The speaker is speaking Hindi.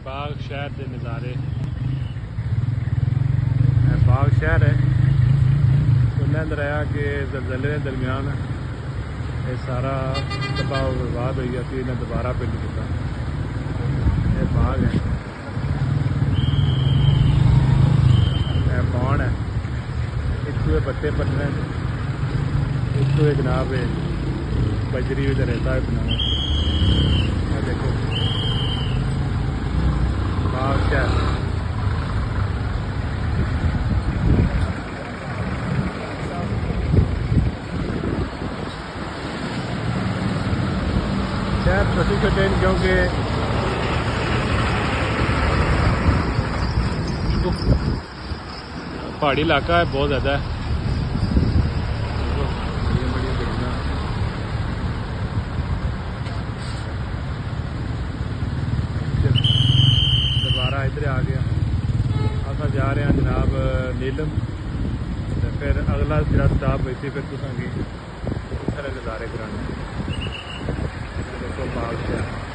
बाग शहर के नज़ारे। बाग शहर है सुनने दराया कि जलजले के दरम्यान ये सारा तबाह बर्बाद हो गया थी, इन्हें दोबारा पिंड किया। ये बाग है, यह पौन है, इतने पत्ते पटने, इतने जनाब बजरी भी रेता भी बना। देखो बाग शहर। शहर छोटी छोटे क्योंकि पहाड़ी इलाका है, बहुत ज़्यादा है। दोबारा इधर आ गया, अस जा रहे हैं जनाब नीलम, तो फिर अगला जो स्टाप इतनी फिर तुसेंगी नज़ारे कराने। देखो बाग शहर।